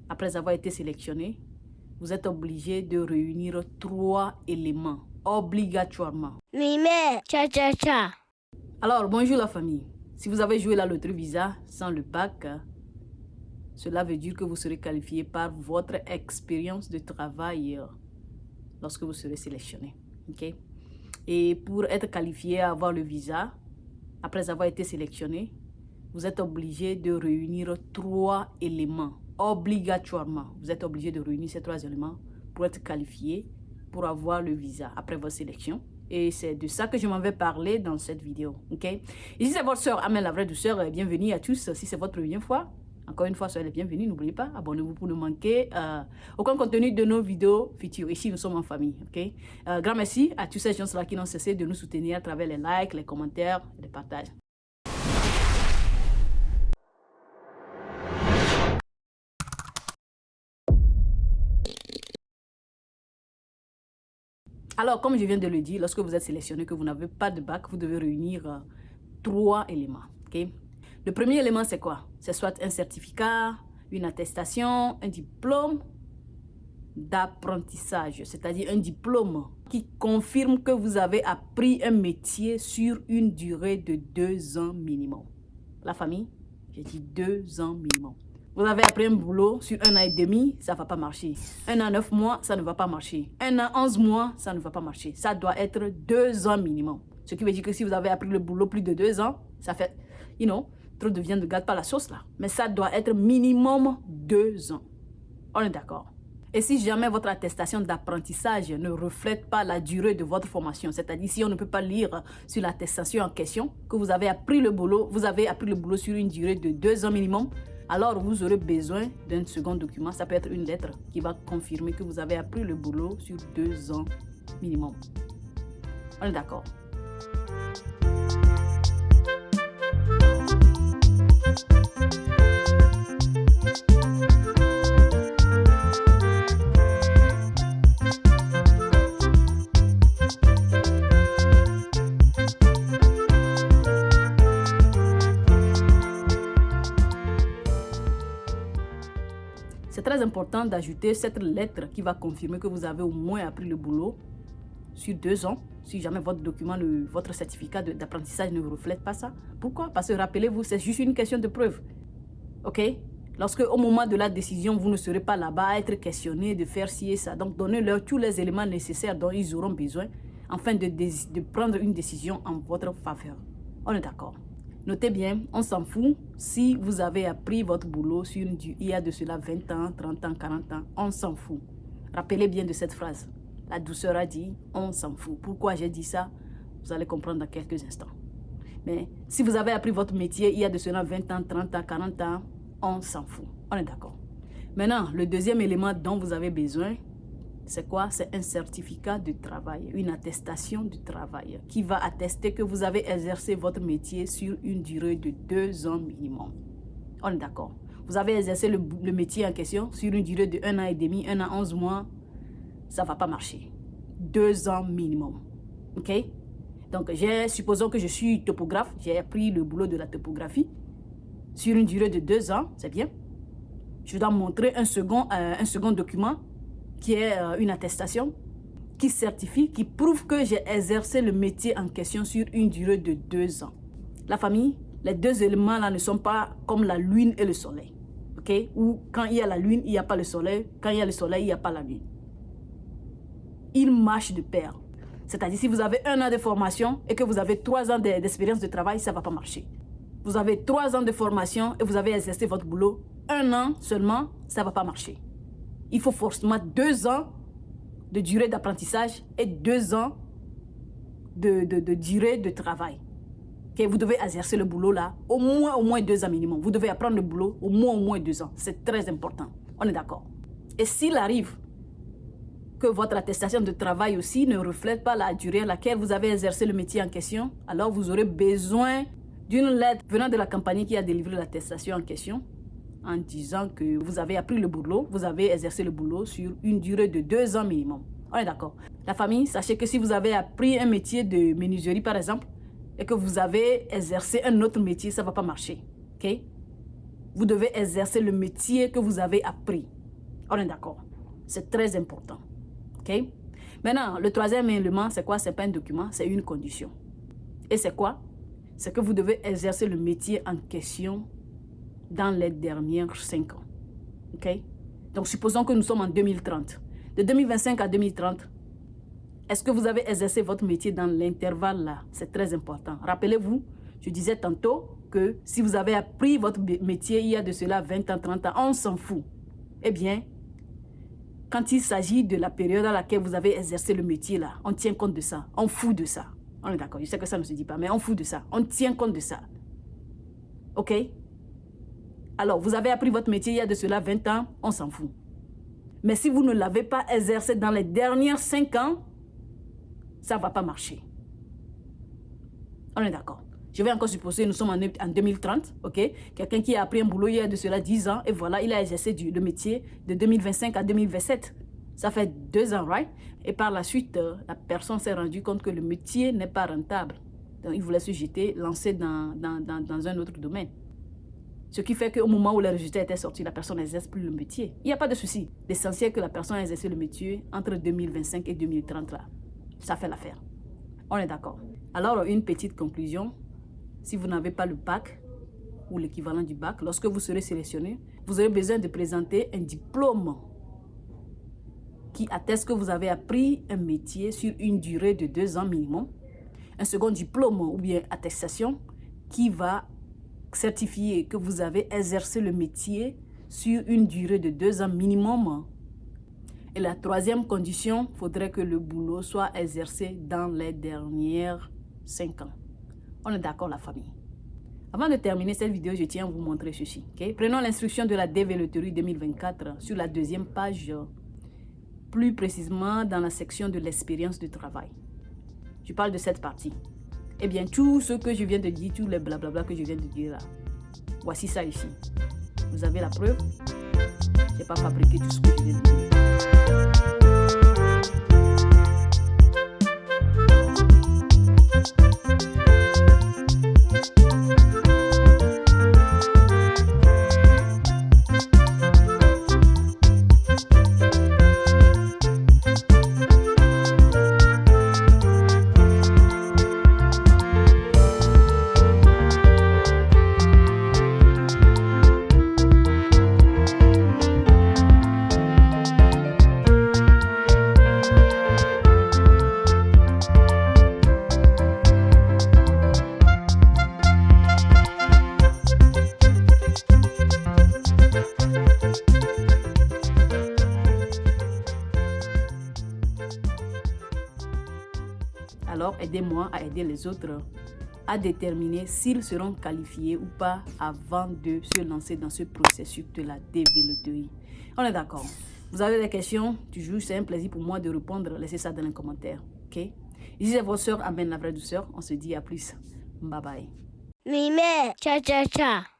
après avoir été sélectionné, vous êtes obligé de réunir 3 éléments, obligatoirement. Mime, cha. Alors, bonjour la famille. Si vous avez joué la loterie Visa sans le bac, cela veut dire que vous serez qualifié par votre expérience de travail lorsque vous serez sélectionné. Okay? Et pour être qualifié à avoir le visa, après avoir été sélectionné, vous êtes obligé de réunir 3 éléments. Obligatoirement, vous êtes obligé de réunir ces 3 éléments pour être qualifié pour avoir le visa après votre sélection. Et c'est de ça que je m'en vais parler dans cette vidéo. Okay? Ici, c'est votre soeur Amel, la vraie douceur. Bienvenue à tous. Si c'est votre première fois, encore une fois, soyez les bienvenus. N'oubliez pas, abonnez-vous pour ne manquer aucun contenu de nos vidéos futures. Ici, nous sommes en famille. Okay? Grand merci à tous ces gens-là qui n'ont cessé de nous soutenir à travers les likes, les commentaires, les partages. Alors, comme je viens de le dire, lorsque vous êtes sélectionné, que vous n'avez pas de bac, vous devez réunir 3 éléments. Okay? Le premier élément, c'est quoi? C'est soit un certificat, une attestation, un diplôme d'apprentissage, c'est-à-dire un diplôme qui confirme que vous avez appris un métier sur une durée de 2 ans minimum. La famille, j'ai dit 2 ans minimum. Vous avez appris un boulot sur 1 an et demi, ça ne va pas marcher. 1 an 9 mois, ça ne va pas marcher. 1 an 11 mois, ça ne va pas marcher. Ça doit être 2 ans minimum. Ce qui veut dire que si vous avez appris le boulot plus de 2 ans, ça fait, trop de viande ne gâte pas la sauce là. Mais ça doit être minimum 2 ans. On est d'accord? Et si jamais votre attestation d'apprentissage ne reflète pas la durée de votre formation, c'est-à-dire si on ne peut pas lire sur l'attestation en question que vous avez appris le boulot, sur une durée de 2 ans minimum, alors vous aurez besoin d'un second document. Ça peut être une lettre qui va confirmer que vous avez appris le boulot sur 2 ans minimum. On est d'accord? C'est très important d'ajouter cette lettre qui va confirmer que vous avez au moins appris le boulot sur 2 ans, si jamais votre document, votre certificat d'apprentissage ne reflète pas ça. Pourquoi? Parce que rappelez-vous, c'est juste une question de preuve. Ok? Lorsque au moment de la décision, vous ne serez pas là-bas à être questionné de faire ci et ça. Donc, donnez-leur tous les éléments nécessaires dont ils auront besoin afin de prendre une décision en votre faveur. On est d'accord? Notez bien, on s'en fout si vous avez appris votre boulot il y a de cela 20 ans, 30 ans, 40 ans. On s'en fout. Rappelez bien de cette phrase. La douceur a dit, on s'en fout. Pourquoi j'ai dit ça? Vous allez comprendre dans quelques instants. Mais si vous avez appris votre métier il y a de cela 20 ans, 30 ans, 40 ans, on s'en fout. On est d'accord. Maintenant, le deuxième élément dont vous avez besoin, c'est quoi? C'est un certificat de travail, une attestation de travail qui va attester que vous avez exercé votre métier sur une durée de 2 ans minimum. On est d'accord. Vous avez exercé le métier en question sur une durée de 1 an et demi, 1 an 11 mois, ça ne va pas marcher. 2 ans minimum. OK? Donc, supposons que je suis topographe, j'ai appris le boulot de la topographie sur une durée de 2 ans, c'est bien. Je dois montrer un second document qui est une attestation qui certifie, qui prouve que j'ai exercé le métier en question sur une durée de 2 ans. La famille, les 2 éléments là ne sont pas comme la lune et le soleil. Ok? Ou quand il y a la lune, il n'y a pas le soleil. Quand il y a le soleil, il n'y a pas la lune. Ils marchent de pair. C'est-à-dire si vous avez 1 an de formation et que vous avez 3 ans d'expérience de travail, ça ne va pas marcher. Vous avez 3 ans de formation et vous avez exercé votre boulot 1 an seulement, ça ne va pas marcher. Il faut forcément 2 ans de durée d'apprentissage et 2 ans de durée de travail. Okay, vous devez exercer le boulot là, au moins 2 ans minimum. Vous devez apprendre le boulot au moins 2 ans. C'est très important. On est d'accord. Et s'il arrive que votre attestation de travail aussi ne reflète pas la durée à laquelle vous avez exercé le métier en question, alors vous aurez besoin d'une lettre venant de la compagnie qui a délivré l'attestation en question en disant que vous avez appris le boulot, vous avez exercé le boulot sur une durée de 2 ans minimum. On est d'accord. La famille, sachez que si vous avez appris un métier de menuiserie par exemple et que vous avez exercé un autre métier, ça ne va pas marcher. Ok? Vous devez exercer le métier que vous avez appris. On est d'accord? C'est très important. OK? Maintenant, le troisième élément, c'est quoi? C'est pas un document, c'est une condition. Et c'est quoi? C'est que vous devez exercer le métier en question dans les dernières 5 ans. OK? Donc, supposons que nous sommes en 2030. De 2025 à 2030, est-ce que vous avez exercé votre métier dans l'intervalle là? C'est très important. Rappelez-vous, je disais tantôt que si vous avez appris votre métier il y a de cela 20 ans, 30 ans, on s'en fout. Eh bien, quand il s'agit de la période à laquelle vous avez exercé le métier là, on tient compte de ça. On fout de ça. On est d'accord, je sais que ça ne se dit pas, mais on fout de ça. On tient compte de ça. OK? Alors, vous avez appris votre métier il y a de cela 20 ans, on s'en fout. Mais si vous ne l'avez pas exercé dans les dernières 5 ans, ça ne va pas marcher. On est d'accord. Je vais encore supposer, nous sommes en 2030, ok? Quelqu'un qui a appris un boulot il y a de cela 10 ans, et voilà, il a exercé le métier de 2025 à 2027. Ça fait 2 ans, right? Et par la suite, la personne s'est rendue compte que le métier n'est pas rentable. Donc, il voulait se jeter, lancer dans un autre domaine. Ce qui fait qu'au moment où les résultats étaient sortis, la personne n'exerce plus le métier. Il n'y a pas de souci. L'essentiel que la personne a exercé le métier entre 2025 et 2030, là, ça fait l'affaire. On est d'accord. Alors, une petite conclusion. Si vous n'avez pas le bac ou l'équivalent du bac, lorsque vous serez sélectionné, vous aurez besoin de présenter un diplôme qui atteste que vous avez appris un métier sur une durée de 2 ans minimum. Un second diplôme ou bien attestation qui va certifier que vous avez exercé le métier sur une durée de 2 ans minimum. Et la troisième condition, il faudrait que le boulot soit exercé dans les dernières 5 ans. On est d'accord, la famille? Avant de terminer cette vidéo, je tiens à vous montrer ceci. Okay? Prenons l'instruction de la DVLOterie 2024 sur la 2e page, plus précisément dans la section de l'expérience de travail. Je parle de cette partie. Eh bien, tout ce que je viens de dire, tous les blablabla que je viens de dire là, voici ça ici. Vous avez la preuve? Je n'ai pas fabriqué tout ce que je viens de dire. Alors, aidez-moi à aider les autres à déterminer s'ils seront qualifiés ou pas avant de se lancer dans ce processus de la DVLOterie. On est d'accord? Vous avez des questions? Toujours, c'est un plaisir pour moi de répondre. Laissez ça dans les commentaires. Ok? Ici, c'est votre soeur Amène la vraie douceur. On se dit à plus. Bye bye. Mime, cha cha cha.